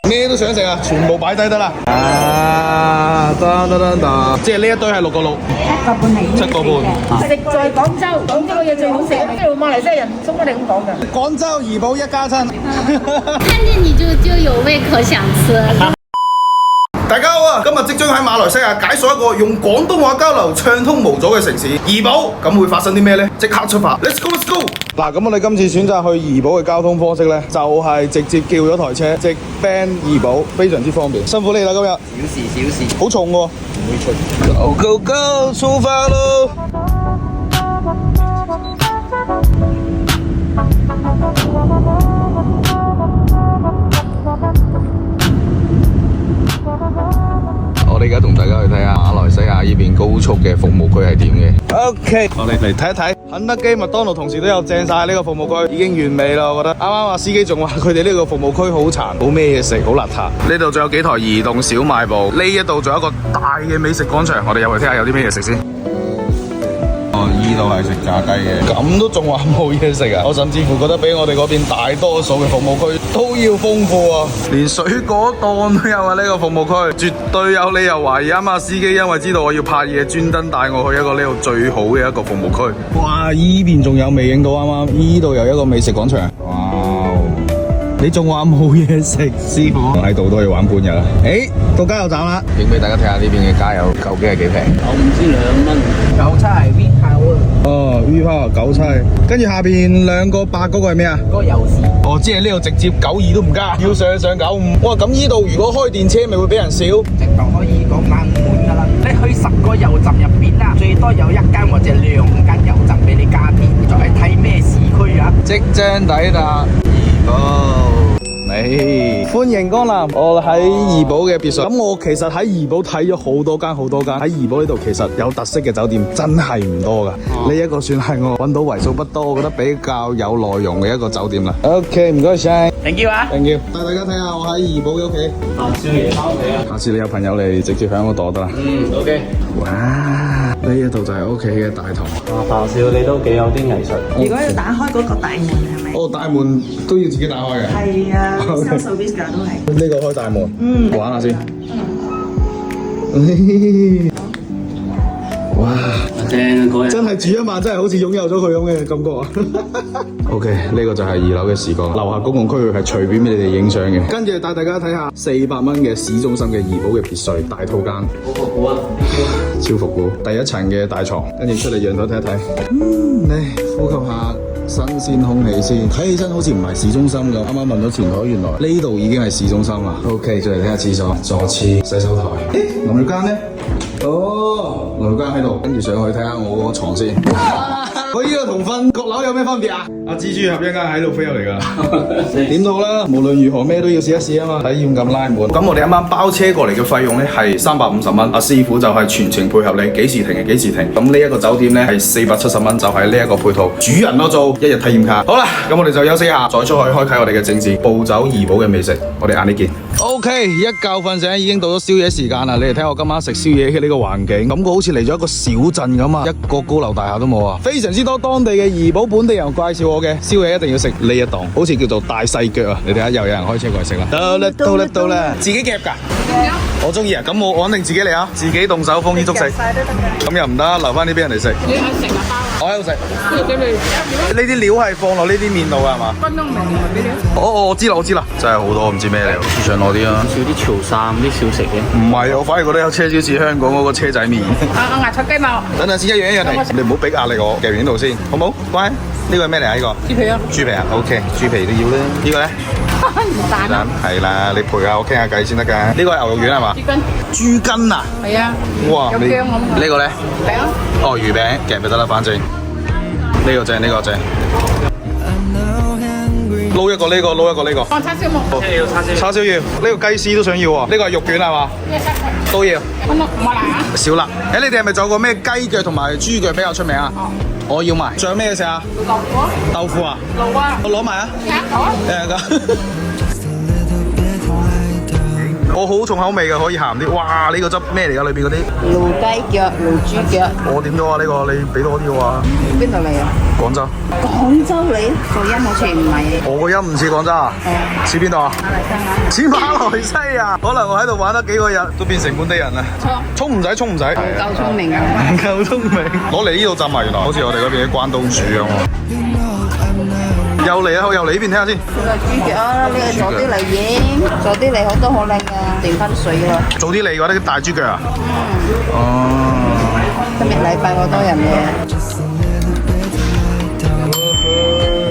咩都想食啊，全部擺低得啦。啊，得，即係呢一堆係6個6，7個半。食在廣州，廣州嘅嘢最好食，跟住馬來西亞人中一定咁講㗎。廣州怡寶一家親。看見你就有胃口想吃。大家好啊！今日即將喺馬來西亞解鎖一個用廣東話交流暢通無阻嘅城市怡寶，咁會發生啲咩呢？即刻出發 ！Let's go，Let's go！ 嗱，咁我哋今次選擇去怡寶嘅交通方式呢，就係直接叫咗台車直 ban 怡寶，非常之方便。辛苦你啦，今日。小事，好重喎。唔會出。Go go go！ 出發咯！我哋而家同大家去睇下馬來西亞呢邊高速嘅服務區係點嘅。OK， 我哋嚟睇一睇，肯德基、麥當勞同時都有正晒呢個服務區，已經完美啦，我覺得。啱啱話司機仲話佢哋呢個服務區好殘，冇咩嘢食，好邋遢。呢度仲有幾台移動小賣部，呢一度仲有一個大嘅美食廣場，我哋入去睇下有啲咩嘢食先。呢度係食炸雞嘅，咁都仲話冇嘢食啊！我甚至乎覺得比我哋嗰邊大多數嘅服務區都要豐富啊！連水果檔都有啊！呢個服務區絕對有理由懷疑啱啱司機因為知道我要拍嘢，專登帶我去一個呢度最好嘅一個服務區。哇！依邊仲有未影到啱啱？依度有一個美食廣場。哇！你仲話冇嘢食，師傅喺度都可以玩半日啦。到加油站啦，影俾大家睇下呢邊嘅加油究竟係幾平。我唔知2蚊，97係 V Power。哦 ，V Power 97，跟住下邊兩個8嗰個係咩啊？嗰個油士。哦，即係呢度直接92都唔加，要上95。哇，咁呢度如果開電車咪會俾人笑？直頭可以講冷門㗎啦！你去10個油站入邊啊，最多有1間或者2間油站俾你加電。再睇咩市區啊？即將抵達怡寶。歡迎光臨，我喺怡寶嘅別墅。咁我其實喺怡寶睇咗好多間，喺怡寶呢度其實有特色嘅酒店真係唔多噶。呢一個算係我揾到為數不多，我覺得比較有內容嘅一個酒店啦。OK， 唔該晒。Thank you 啊 ，Thank you。帶大家睇下我喺怡寶嘅屋企。宵夜包你啊！下次你有朋友嚟，直接喺我度得啦。OK。哇！呢一度就係屋企嘅大堂。彭少你都幾有啲藝術。如果要打開嗰個大門係咪？哦，大門都要自己打開嘅。係啊，銷售 Vista 都係。呢個開大門。玩下先。哇！正嗰日真係住一晚，真係好似擁有咗佢咁嘅感覺啊！OK， 呢個就係2樓嘅視覺，樓下公共區域係隨便俾你哋影相嘅。跟住帶大家睇下400蚊嘅市中心嘅怡寶嘅別墅大套間，好復古啊！超復古。第一層嘅大床，跟住出嚟陽台睇一睇。嚟呼吸下新鮮空氣先。睇起身好似唔係市中心咁，啱啱問咗前台，原來呢度已經係市中心啦。OK， 再嚟睇下廁所、坐廁、洗手台。淋浴間呢？哦，淋浴間喺度，跟住上去睇下我個床先。佢呢個同瞓閣樓有咩分別啊？阿蜘蛛俠一間喺度飛入嚟㗎。點到啦，無論如何咩都要試一試啊嘛。體驗咁拉滿。咁我哋啱啱包車過嚟嘅費用咧係350蚊，阿師傅就係全程配合你，幾時停就幾時停。咁呢一個酒店咧係470蚊，就係呢一個配套。主人我做1日體驗卡。好啦，咁我哋就休息一下，再出去開啟我哋嘅正事，步走怡寶嘅美食。我哋晏啲見。OK， 一覺瞓醒已經到咗宵夜時間啦。你哋睇我今晚食宵夜嘅呢個環境，感覺好似嚟咗一個小鎮咁啊，一個高樓大廈都冇啊，非常之多當地嘅怡寶本地人介紹我嘅宵夜一定要食呢一檔，好似叫做大細腳啊！你睇下又有人開車過嚟食啦，到啦，自己夾㗎，我中意啊！咁我肯定自己嚟啊，自己動手豐衣足食，咁又唔得，留翻啲俾人哋食。你喺食啊包啊？我喺度食。俾你呢啲料係放落呢啲麵度㗎係嘛？分都唔明唔俾你。我知啦，真係好多唔知咩料，試上攞啲啊！少啲潮汕啲小食嘅。唔係，我反而覺得有車少似香港嗰個車仔麵。牙刷雞嘛。等陣先，一樣嚟，你唔好俾壓力我，夾完呢度先，好冇？乖，呢個係咩嚟啊？呢個豬皮啊。豬皮啊 ，OK， 豬皮都要啦。呢個咧？魚蛋啊。係啦，你陪下我傾下偈先得㗎。呢個係牛肉丸係嘛？豬筋啊？係啊。哇！有薑咁。呢個咧？餅啊。哦，魚餅夾咪得啦，反正。呢個正，呢個正。撈一個呢個，撈一個呢個。放叉燒冇？叉燒要，呢個雞絲都想要喎。呢個係肉卷係嘛？都要。唔好辣啊！少辣。你哋係咪仲有個咩雞腳同埋豬腳比較出名啊？我要埋。仲有咩食啊？豆腐啊。豆腐啊？卤啊。我攞埋啊。好啊。我好重口味嘅，可以鹹啲。哇！呢個汁咩嚟㗎？裏邊嗰啲滷雞腳、滷豬腳，我點咗啊？呢個你俾多啲喎。邊度嚟啊？廣州。廣州嚟，個音好似唔係。我個音唔似廣州啊？似邊度啊？似馬來西亞。可能我喺度玩得幾個日，都變成本地人啦。沖唔使，沖唔使。夠聰明啊！唔夠聰明。攞嚟呢度浸埋，原來好似我哋嗰邊啲關東煮咁喎。又嚟啊！又嚟呢邊聽下先。呢個豬腳啊，呢個早啲嚟影，早啲嚟好多好靚啊，剩翻水咯。早啲嚟嘅話，呢啲大豬腳啊。哦。今日禮拜好多人嘅。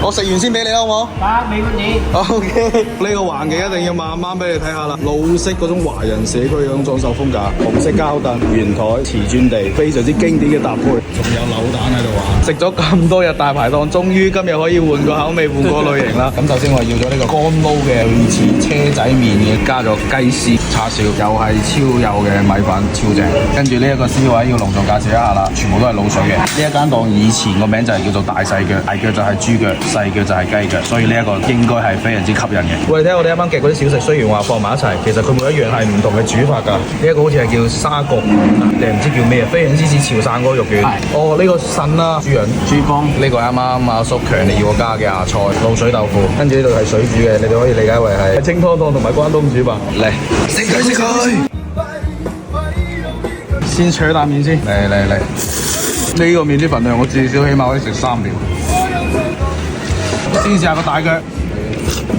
我食完先俾你好唔好？得，美官你。OK，呢個環境一定要慢慢俾你睇下啦。老式嗰種華人社區嗰種裝修風格，紅色膠凳、圓台、瓷磚地，非常之經典嘅搭配。仲有扭蛋喺度玩。食咗咁多日大排檔，終於今日可以換個口味，換個類型啦。咁首先我要咗呢個乾撈嘅類似車仔麵嘅，加咗雞絲、叉燒，又係超幼嘅米飯，超正。跟住呢一個絲位要隆重介紹一下啦，全部都係滷水嘅。呢一間檔以前個名就係叫做大細腳，大腳就係豬腳，細腳就係雞腳，所以呢一個應該係非常之吸引嘅。喂，你睇我哋啱啱夾嗰啲小食，雖然話放埋一齊，其實佢每一樣係唔同嘅煮法㗎。呢一個好似係叫沙焗，你唔知叫咩，非常之似潮汕嗰個肉丸。哦，呢個腎啦，豬潤、豬幫。呢個啱啱阿叔強烈要我加嘅芽菜、滷水豆腐，跟住呢度係水煮嘅，你哋可以理解為係清湯湯同埋關東煮吧。嚟，食佢食佢！先扯啖麵先，嚟。呢個麵啲份量，我至少起碼可以食3秒。先試下個大腳，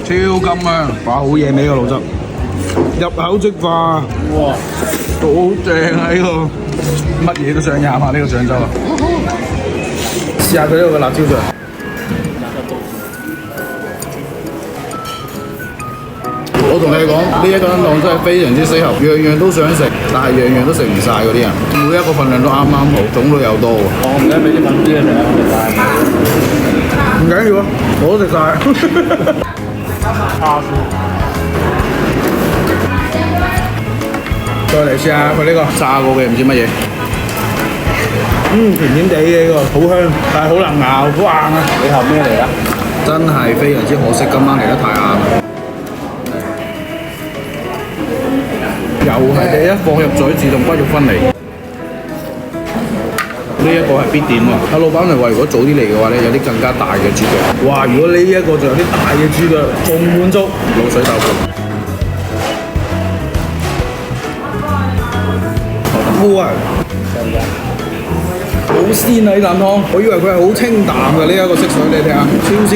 超金啊！哇，好嘢味個滷汁，入口即化，哇，好正啊！呢個乜嘢都想飲啊！呢個醬汁啊，試下佢呢個辣椒醬。我同你講，呢一間檔真係非常之適合，樣樣都想食，但係樣樣都食唔晒嗰啲人，每一個份量都啱啱好，種類又多喎。我唔使俾啲粉絲你食啊，食晒。唔緊要啊，我都食晒。叉燒。再嚟試下佢呢個炸過嘅唔知乜嘢。甜甜地嘅呢個，好香，但係好難咬，好硬啊！你學咩嚟啊？真係非常之可惜，今晚嚟得太晏啦。又係你一放入嘴自動骨肉分離，呢一個係必點喎。阿老闆嚟話，如果早啲嚟嘅話咧，有啲更加大嘅豬腳。哇！如果呢一個仲有啲大嘅豬腳，仲滿足。滷水豆腐，哇！好鮮啊！呢啖湯，我以為佢係好清淡嘅呢一個色水，你睇下，超鮮。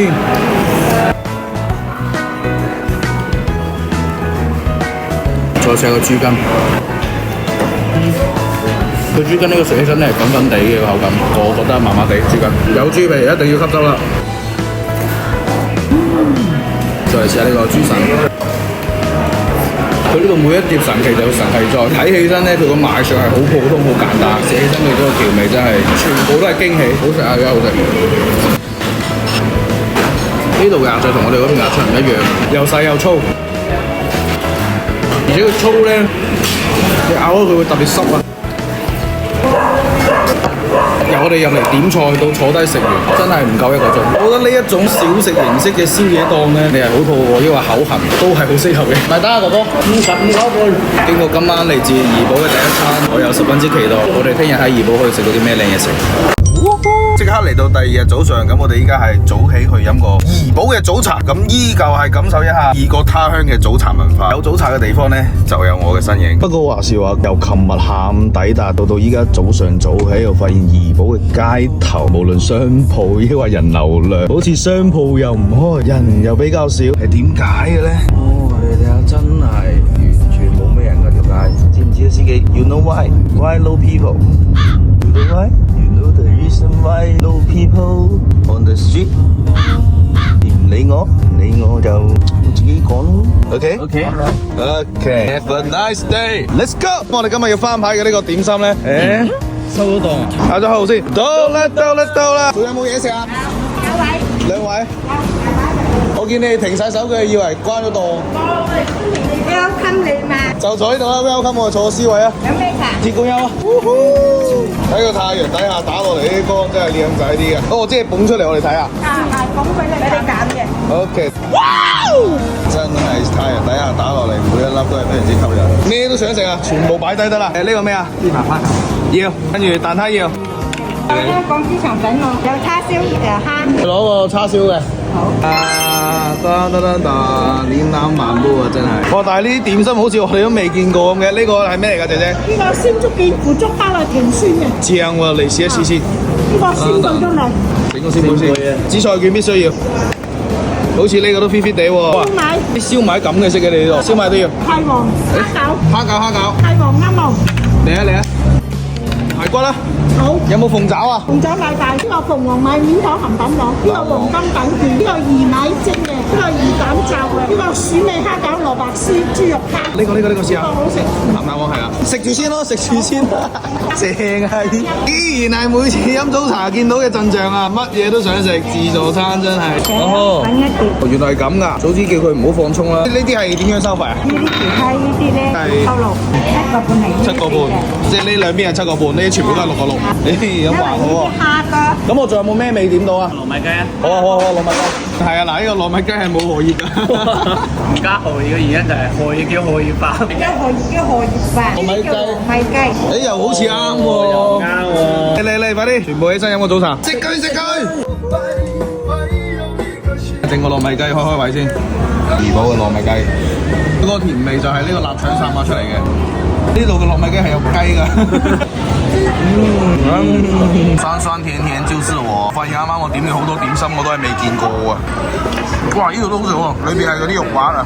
再食個豬筋，個豬筋呢個食起身咧係粉粉地嘅口感，我覺得麻麻地豬筋。有豬皮一定要吸收啦。再嚟試下呢個豬腎，佢呢度每一碟神奇就神奇在睇起身咧，佢個賣相係好普通好簡單，食起身佢嗰個調味真係全部都係驚喜，好食啊！而家好食。呢度嘅牙就同我哋嗰邊牙刷唔一樣，又細又粗。而且佢粗咧，你咬咗佢會特別濕啊！由我哋入嚟點菜到坐低食完，真係唔夠1個鐘。我覺得呢一種小食形式嘅宵夜檔咧，你係好肚餓，抑或口痕，都係好適合嘅。埋單啊，哥哥，55歐半。經過今晚嚟自怡保嘅第一餐，我又十分之期待，我哋聽日喺怡保可以食到啲咩靚嘢食。即刻嚟到第二日早上，咁我哋依家係早起去飲個怡保嘅早茶，咁依舊係感受一下異國他鄉嘅早茶文化。有早茶嘅地方呢，就有我嘅身影。不過話時話，由琴日下午抵達到依家早上早起，又發現怡保嘅街頭，無論商鋪抑或人流量，好似商鋪又唔開，人又比較少，係點解嘅呢？哦，你睇下，真係完全冇咩人㗎條街，知唔知啊，司機 ？You know why? Why no people? You know why? The reason why no people on the street， 你唔理我，唔理我就我自己講咯。OK Have a nice day. Let's go。我哋今日要翻牌嘅呢個點心咧，收咗檔啊？下咗號先。到啦。仲有冇嘢食啊？兩位。我見你哋停晒手嘅，以為關咗檔。Welcome 你嘛？就坐呢度啦 ，Welcome 我坐 C 位啊。有咩茶？鐵觀音啊！喺個太陽底下打落嚟啲光真係靚仔啲嘅。哦，即係捧出嚟我哋睇下。捧佢嚟俾你揀嘅。OK。哇！真係太陽底下打落嚟，每一粒都係非常之吸引，咩都想食啊，全部擺低得啦。呢個咩啊？芝麻花要，跟住蛋撻要。香港豬腸粉喎，有叉燒蝦。攞個叉燒嘅。好。連攬萬煲啊，真係。哇！但係呢啲點心好似我哋都未見過咁嘅，呢個係咩嚟㗎，姐姐？呢個鮮竹卷腐竹包係甜酸嘅。正喎，嚟試一試先。呢個鮮貝都嚟。整個鮮貝先。紫菜卷必須要。好似呢個都 fit fit 地喎。燒賣。啲燒賣咁嘅色嘅你呢度，燒賣都要。太黃蝦餃。蝦餃。太黃啱喎。嚟啊！排骨啦。好。有冇鳳爪啊？鳳爪奶大，呢個鳳凰米面糖鹹蛋黃，呢個黃金等卷，呢個薏米蒸嘅，呢個魚蛋罩嘅，呢個鼠尾蝦餃蘿蔔絲豬肉蝦。呢個試下。好食。鹹蛋黃係啊，食住先咯，食住先。正啊！依然係每次飲早茶見到嘅陣象啊，乜嘢都想食，自助餐真係。哦，揾一碟。原來係咁㗎，早知叫佢唔好放葱啦。呢啲係點樣收費啊？呢啲條梯呢啲咧，係收6，7個半係。7個半，即係呢兩邊係7個半，呢啲全部都係6個6。咁還好喎。蝦多。咁我仲有冇咩未點到啊？糯米雞啊，好啊，糯米雞。係啊，嗱，呢個糯米雞係冇荷葉㗎。唔加荷葉嘅原因就係荷葉叫荷葉飯。叫荷葉飯。糯米雞。糯米雞。誒，又好似啱喎。啱喎。嚟，快啲，全部起身飲個早茶。食佢。整個糯米雞開胃先。怡寶嘅糯米雞，嗰個甜味就係呢個臘腸散發出嚟嘅。呢度嘅糯米雞係有雞㗎。酸酸甜甜就是我。發現啱啱我點嘅好多點心我都係未見過喎。哇！呢度都好食喎，裏邊係嗰啲肉滑啊。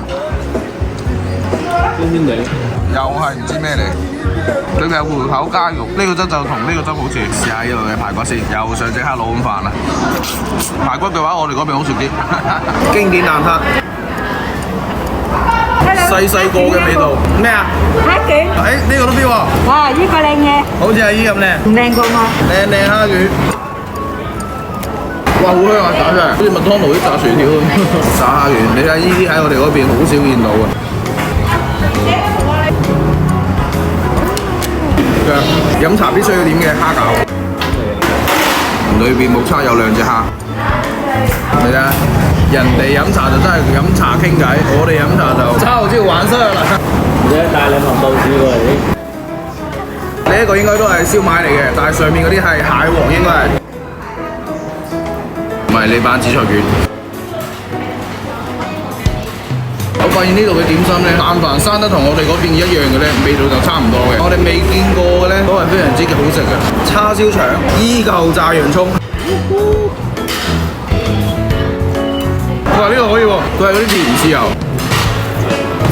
邊地？又係唔知咩嚟。裏邊係芋頭加肉，呢個汁就同呢個汁好似。試下呢度嘅排骨先，又想即刻攞碗飯啦。排骨嘅話，我哋嗰邊好食啲。經典蛋撻。細個嘅味道。咩啊？蝦卷。呢個都標喎。哇！呢個靚嘅。好似阿姨咁靚。唔靚過我。靚蝦卷。哇！好香啊，炸出嚟，好似麥當勞啲炸薯條咁。炸蝦卷，你睇呢啲喺我哋嗰邊好少見到嘅。飲茶必須要點嘅蝦餃，裏邊目測有2隻蝦。你睇下，人哋飲茶就真係飲茶傾偈，我哋飲茶就真係好似玩色啦。而且帶兩份報紙過嚟。呢一個應該都係燒賣嚟嘅，但係上面嗰啲係蟹黃，應該係迷你版紫菜卷。我發現呢度嘅點心咧，但凡生得同我哋嗰邊一樣嘅咧，味道就差唔多嘅。我哋未見過嘅咧，都係非常之好食嘅。叉燒腸，依舊炸洋葱。哇！呢個可以喎，佢係嗰啲自然豉油，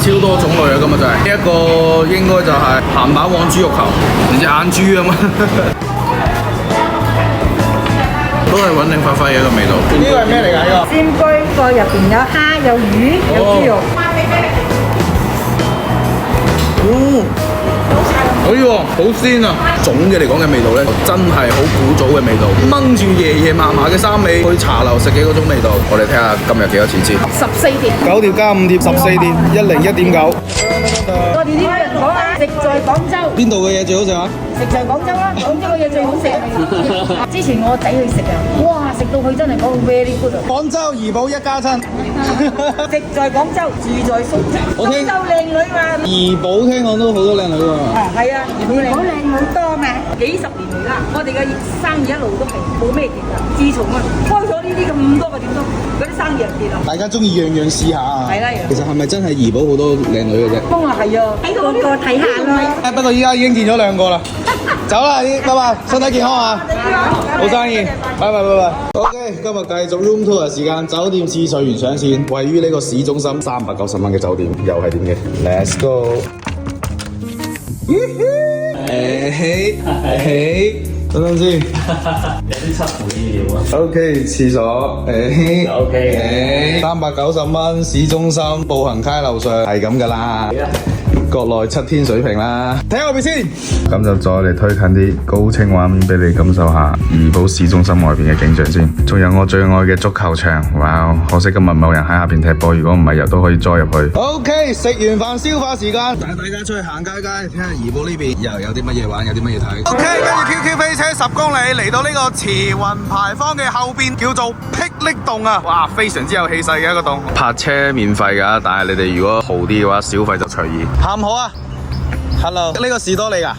超多種類啊！今日就係呢一個應該就係鹹蛋黃豬肉球，連隻眼珠咁啊！都係穩定發揮嘅一個味道。呢個係咩嚟㗎？呢個煎居個入邊有蝦、有魚、有豬肉。可以喎，好鮮啊！總嘅嚟講嘅味道咧，真係好古早嘅味道，掹住爺爺嫲嫲嘅衫尾去茶樓食嘅嗰種味道。我哋睇下今日幾多錢先14碟。9碟加5碟14碟，101.9。我哋呢啲人講啊，食在廣州。邊度嘅嘢最好食啊？食在廣州啦，廣州嘅嘢最好食。之前我仔去食啊，哇！食到佢真係講 very good 啊！廣州怡寶一家親。食在廣州，住在蘇州。我聽蘇州靚女嘛。怡寶聽講都好多靚女喎。係啊，怡寶靚女多嘛，幾十年嚟啦，我哋嘅生意一路都係冇咩跌㗎。自從啊開咗呢啲咁多個點心，嗰啲生意又跌啦。大家中意樣樣試下啊！係啦，其實係咪真係怡寶好多靚女嘅啫？幫啊係啊，睇到個睇下啦。不過依家已經見咗2個啦。走啦，拜拜，身體健康啊！好生意，拜拜。OK，今日繼續 room tour 時間，酒店試睡完上線，位於呢個市中心390蚊嘅酒店，又係點嘅 ？Let's go！ 等陣先，有啲出乎意料啊。OK， 廁所OK 390蚊，市中心步行街樓上係咁噶啦。國內7天水平啦，睇下外邊先。咁就再嚟推近啲高清畫面俾你感受下怡寶市中心外邊嘅景象先。仲有我最愛嘅足球場，哇！可惜今日冇人喺下邊踢波，如果唔係又都可以栽入去。OK， 食完飯消化時間，帶大家出去行街，睇下怡寶呢邊又有啲乜嘢玩，有啲乜嘢睇。OK， 跟住 QQ 飛車10公里嚟到呢個慈雲牌坊嘅後邊，叫做霹靂洞啊！哇，非常之有氣勢嘅一個洞。泊車免費㗎，但係你哋如果豪啲嘅話，小費就隨意。下午好啊 ，Hello，呢個士多嚟㗎，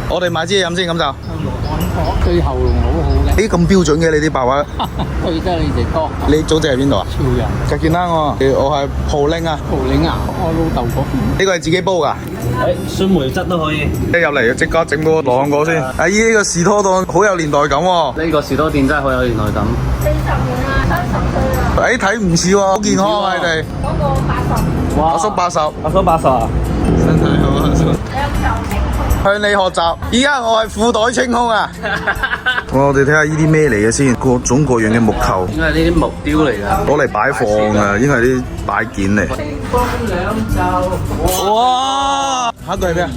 我哋買支嘢飲先咁就。對喉嚨好好嘅。咦，咁標準嘅你啲白話？對得你哋多。你祖籍係邊度啊？潮人。就見啦我係葡拎啊。葡嶺啊，我老豆嗰邊。呢個係自己煲㗎。酸梅汁都可以。一入嚟即刻整個兩個先。阿姨呢個士多檔好有年代感喎。呢個士多店真係好有年代感。40年啦，30歲啦。誒睇唔似喎，好健康啊你哋。嗰個80。阿叔80。阿叔80啊。身體好啊。2向你學習，依家我係褲袋清空啊！我哋睇下呢啲咩嚟嘅先，各種各樣嘅木頭，因為呢啲木雕嚟㗎，攞嚟擺放啊，應該係啲擺件嚟。哇！下一個係咩啊？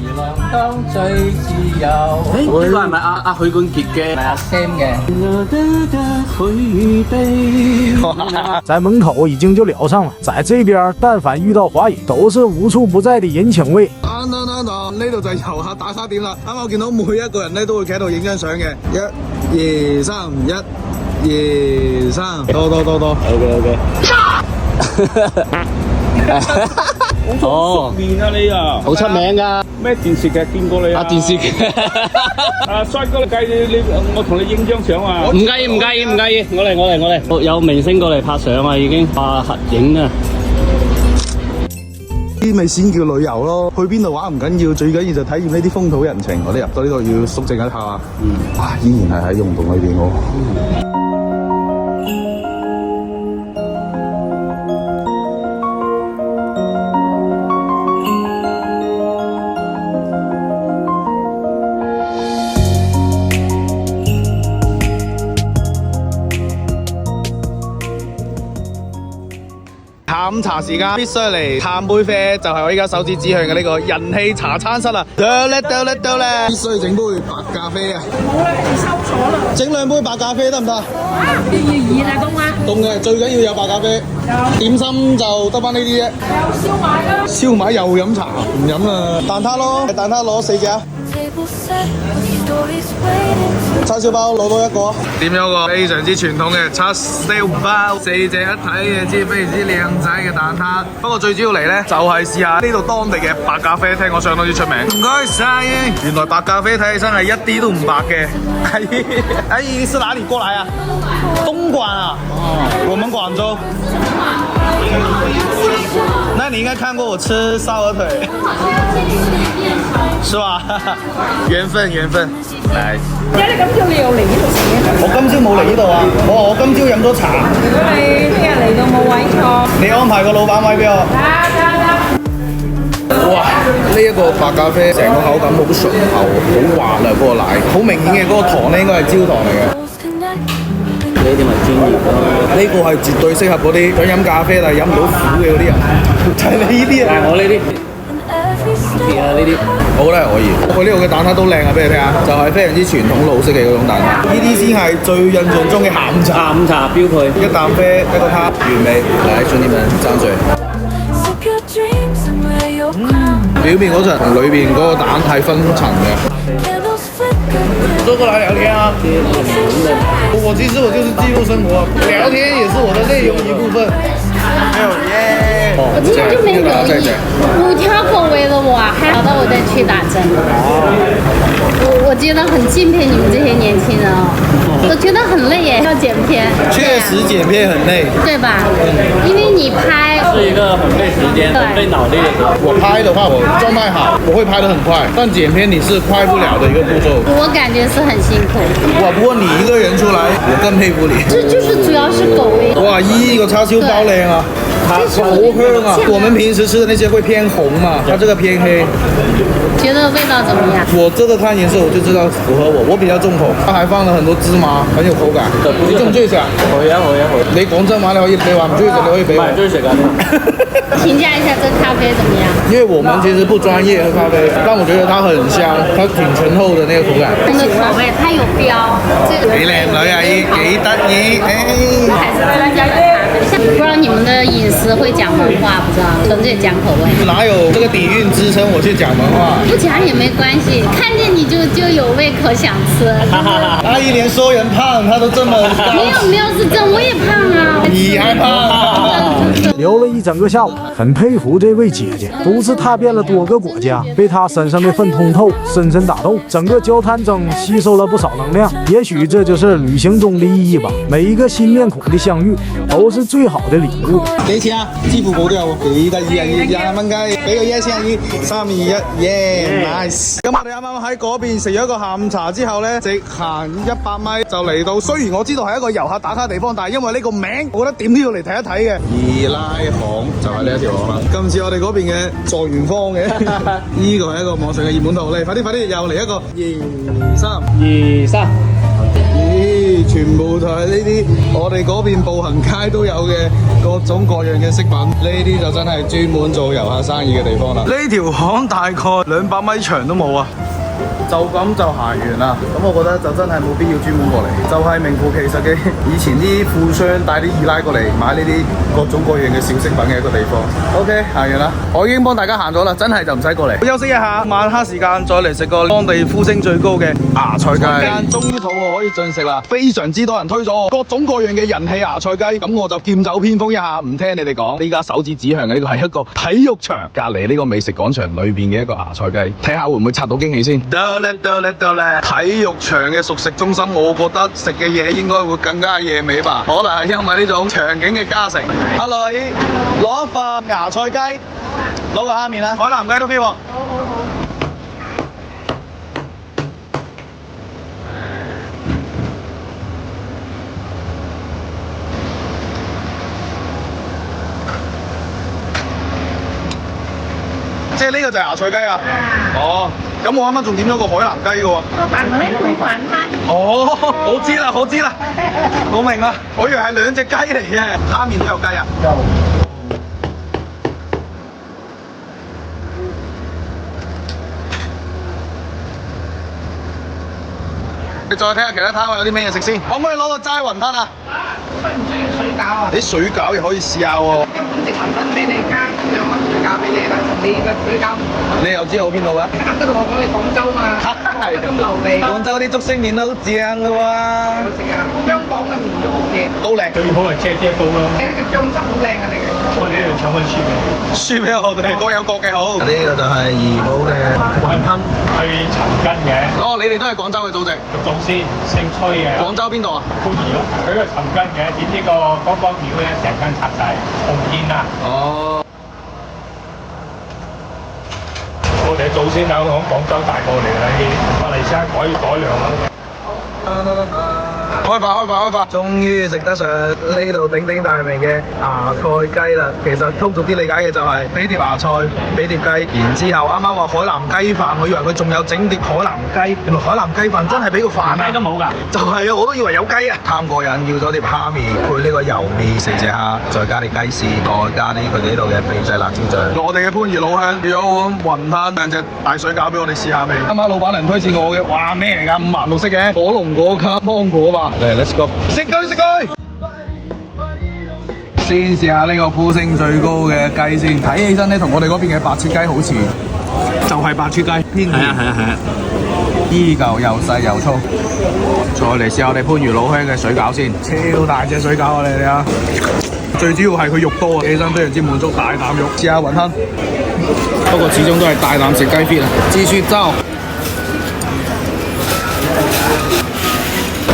當最自由。呢個係咪阿許冠傑嘅？係阿 Sam 嘅。在門口已經就聊上了，在這邊但凡遇到華語，都是無處不在的人情味。呢度就係遊客打卡點啦。啱啱我見到每一個人咧都會企喺度影張相嘅。1、2、3，1、2、3，多。OK。哦，面啊你啊，好出名㗎。咩電視劇見過你啊？電視劇。帥哥，你介意我同你影張相啊？唔介意，我嚟。有明星過嚟拍相啊，已經拍合影啊。呢咪先叫旅遊咯，去邊度玩唔緊要，最緊要就體驗呢啲風土人情。我哋入到呢度要肅靜一下。哇，依然係喺溶洞裏邊喎。下午茶時間必須嚟嘆杯啡，就係我依家手指指向嘅呢個人氣茶餐室啦。到咧，必須整杯白咖啡啊！冇啦，收咗啦。整2杯白咖啡得唔得？要熱啊，凍啊？凍嘅，最緊要有白咖啡。點心就得翻呢啲啫。有燒賣啦。燒賣又飲茶，唔飲啦。蛋撻咯，蛋撻攞4隻啊！叉燒包攞多1個啊！點咗個非常之傳統嘅叉燒包，4隻一體嘅，知非常之靚仔嘅蛋撻。不過最主要嚟咧，就係試下呢度當地嘅白咖啡，聽講相當之出名。唔該晒，原來白咖啡睇起身係一啲都唔白嘅。哎，是哪裡過來啊？東莞啊？我們廣州。那你應該看過我吃燒鵝腿，是吧？緣分。嚟。點解你今朝你又嚟呢度食嘢？我今朝冇嚟呢度啊！我今朝飲咗茶。如果你聽日嚟到冇位坐，你安排個老闆位俾我。得。哇！呢一個白咖啡成個口感好醇厚，好滑啊！嗰個奶，好明顯嘅嗰個糖咧，應該係焦糖嚟嘅。呢啲咪專業咯。呢個係絕對適合嗰啲想飲咖啡但係飲唔到苦嘅嗰啲人。就係你呢啲啊！但係我呢啲。呢啲好咧，可以。我呢度嘅蛋撻都靚啊，俾你睇下，就係非常之傳統老式嘅嗰種蛋撻。呢啲先係最印象中嘅下午茶。下午茶標配，一啖啡，一個撻，完美。嚟，兄弟們，爭水。表面嗰層同裏面嗰個蛋係分層嘅。坐過來聊天啊！其實我就是記錄生活，聊天也是我的內容一部分。耶！我今天就沒留意，5條口味的我還好，到我再去打針。我覺得很敬佩你們這些年輕人哦，我覺得很累耶，要剪片。確實剪片很累，對吧？因為你拍是一個很費時間、很費腦力的事。我拍的話，我狀態好，我會拍得很快，但剪片你是快不了的一個步驟。我感覺是很辛苦。哇，不過你一個人出來，我更佩服你。這就是主要是狗味。哇，呢個叉燒包靚啊！好香啊！我們平時吃的那些會偏紅嘛，它這個偏黑。覺得味道怎麼樣？我這個看顏色我就知道符合我，我比較重口，它還放了很多芝麻，很有口感。你中唔中意食啊？可以啊。你廣州話你話唔中意食，你可以俾我。唔中意食㗎。評價一下這咖啡怎麼樣？因為我們其實不專業喝咖啡，但我覺得它很香，它挺醇厚的那個口感。那個口味它有標，這個幾靚女啊！幾得意，還是專家的咖啡。像不知道你们的饮食会讲文化，不知道纯粹讲口味。哪有这个底蕴支撑我去讲文化？不讲也没关系，看见你就有胃口想吃。阿姨连说人胖，她都这么高。没有是真，我也胖啊。你还胖？聊了一整个下午，很佩服这位姐姐，独自踏遍了多个国家，被她身上的愤通透深深打动，整个交谈中吸收了不少能量。也许这就是旅行中的意义吧。每一个新面孔的相遇，都是最好的禮物。幾錢啊？支付寶都有，幾得意啊！20蚊雞，俾個 yes 先阿姨，3、2、1 ，nice。咁我哋啱啱喺嗰邊食咗一個下午茶之後咧，直行100米就嚟到。雖然我知道係一個遊客打卡地方，但係因為呢個名，我覺得點都要嚟睇一睇嘅。二拉巷就係呢一條巷啦。今次我哋嗰邊嘅狀元坊嘅，呢個係一個網上嘅熱門圖嚟，快啲，又嚟一個2、3。咦，全部就係呢啲我哋嗰邊步行街都有嘅各種各樣嘅飾品，呢啲就真係專門做遊客生意嘅地方啦。呢條巷大概200米長都冇啊！就咁就行完啦，咁我覺得就真係冇必要專門過嚟，就係名副其實嘅以前啲富商帶啲二奶過嚟買呢啲各種各樣嘅小飾品嘅一個地方。OK， 行完啦，我已經幫大家行咗啦，真係就唔使過嚟。休息一下，晚黑時間再嚟食個當地呼聲最高嘅芽菜雞。終於肚餓可以進食啦，非常之多人推咗我各種各樣嘅人氣芽菜雞，咁我就劍走偏鋒一下，唔聽你哋講。呢家手指指向嘅呢個係一個體育場隔離呢個美食廣場裏邊嘅一個芽菜雞，睇下會唔會拆到驚喜先。得咧！體育場嘅熟食中心，我覺得食嘅嘢應該會更加野味吧？可能係因為呢種場景嘅加成。阿女，攞一份芽菜雞，攞個蝦麵啦，海南雞都俾我。即係呢個就係芽菜雞啊！哦，咁我啱啱仲點咗個海南雞嘅喎。哦，我知啦，我明啦，我以為係2隻雞嚟嘅。蝦麵都有雞啊？有。你再睇下其他攤位有啲咩嘢食先。可唔可以攞個齋雲吞啊？唔中意水餃啊？啲水餃又可以試下喎。一碗直雲吞俾你加2份水餃俾你啦，你嘅水餃。你又知我邊度嘅？得我講你廣州嘛，係咁流利。廣州啲竹升麵都好正嘅喎。好食啊！香港嘅麵都好正，都靚。最好係車糕咯。呢個醬汁好靚啊！你嘅。我哋呢度搶翻輸俾你。輸俾我哋，各有各嘅好。呢個就係怡寶嘅雲吞，係陳根嘅。哦，你哋都係廣州嘅祖籍。祖先姓崔嘅。廣州邊度啊？番禺咯。佢係陳根嘅，點呢個剛剛廟咧成間拆晒，重建啦。哦。我哋祖先喺廣州大過嚟啦，馬來西亞改良啦。開飯！終於食得上呢度鼎鼎大名嘅芽菜雞啦。其實通俗啲理解嘅就係俾碟芽菜，俾碟雞，然之後啱啱話海南雞飯，我以為佢仲有整碟海南雞，原來海南雞飯真係俾個飯啊！雞都冇㗎，就係啊，我都以為有雞啊。貪過癮，要咗碟蝦麵配呢個油麵4隻蝦，再加啲雞絲，再加啲佢哋呢度嘅秘製辣椒醬。我哋嘅番禺老鄉要咗碗雲吞2隻大水餃俾我哋試下味。啱啱老闆娘推薦我嘅，哇咩嚟㗎？5顏6色嘅火龍果加芒果吧。嚟 ，let's go！ 食佢！先試下呢個呼聲最高嘅雞先，睇起身咧同我哋嗰邊嘅白切雞好似，就係白切雞，偏甜。係啊！依嚿又細又粗。再嚟試下我哋番禺老鄉嘅水餃先，超大隻水餃啊！你哋啊！最主要係佢肉多啊，起身非常之滿足，大啖肉。試下雲吞，不過始終都係大啖食雞 fit 啊！繼續走。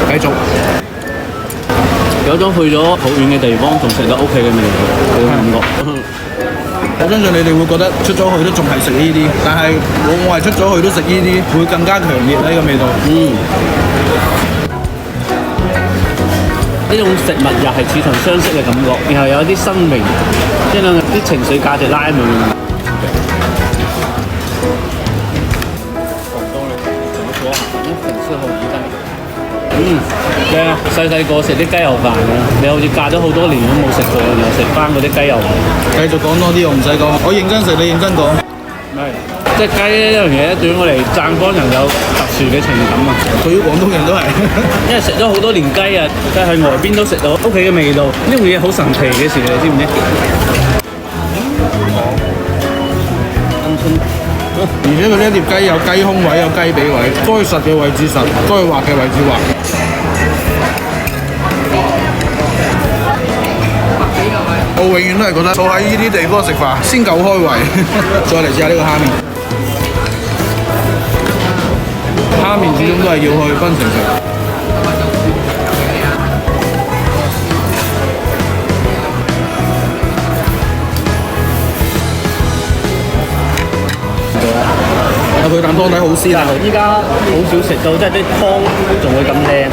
繼續。有種去咗好遠嘅地方，仲食得 OK 嘅味道嘅感覺。我相信你哋會覺得出咗去都仲係食呢啲，但係我係出咗去都食呢啲，會更加強烈呢個味道。呢種食物又係似曾相識嘅感覺，然後有啲生命，即係啲情緒價值拉滿。正啊！細個食啲雞油飯啊，你好似隔咗好多年都冇食過，又食翻嗰啲雞油飯。繼續講多啲，我唔使講，我認真食，你認真講。即係雞呢樣嘢對於我嚟湛江人有特殊嘅情感啊！對於廣東人都係，因為食咗好多年雞啊，即係去外邊都食到屋企嘅味道，呢樣嘢好神奇嘅事，你知唔知？而且佢呢一碟雞有雞胸位，有雞髀位，該實嘅位置實，該滑嘅位置滑。我永遠都係覺得坐喺呢啲地方食飯先夠開胃。再嚟試下呢個蝦麵，蝦麵始終都係要去檳城食。佢啖湯底好鮮啊！依家好少食到，即係啲湯仲會咁靚。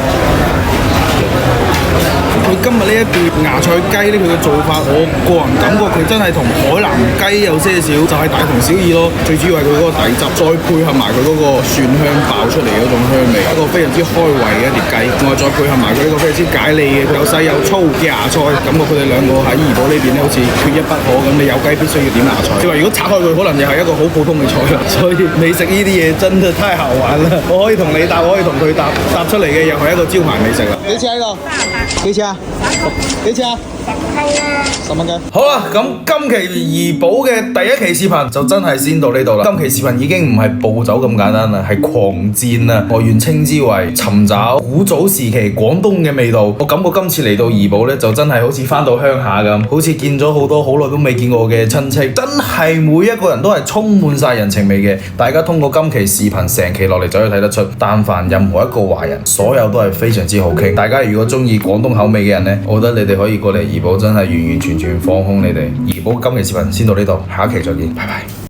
佢今日呢一碟芽菜雞呢，佢嘅做法，我個人感覺佢真係同海南雞有些少，就係大同小異咯。最主要係佢嗰個底汁，再配合埋佢嗰個蒜香爆出嚟嗰種香味，一個非常之開胃嘅一碟雞。另外再配合埋佢呢個非常之解膩嘅又細又粗嘅芽菜，感覺佢哋兩個喺怡保呢邊咧好似缺一不可咁。你有雞必須要點芽菜。你話如果拆開佢，可能又係一個好普通嘅菜啦。所以美食呢啲嘢真係太好玩啦！我可以同你搭，我可以同佢搭，搭出嚟嘅又係一個招牌美食啦。幾錢呢個？幾錢啊？幾錢啊？10蚊雞。好啦，咁今期怡保嘅第一期視頻就真係先到呢度啦。今期視頻已經唔係暴走咁簡單啦，係狂戰啊！我願稱之為尋找古早時期廣東嘅味道。我感覺今次嚟到怡保呢，就真係好似翻到鄉下咁，好似見咗好多好耐都未見過嘅親戚，真係每一個人都係充滿晒人情味嘅。大家通過今期視頻成期落嚟就可以睇得出，但凡任何一個華人，所有都係非常之好傾。大家如果中意廣東口味嘅人呢，我覺得你哋可以過嚟怡保，真係完完全全放空你哋。怡保今期視頻先到呢度，下一期再見，拜拜。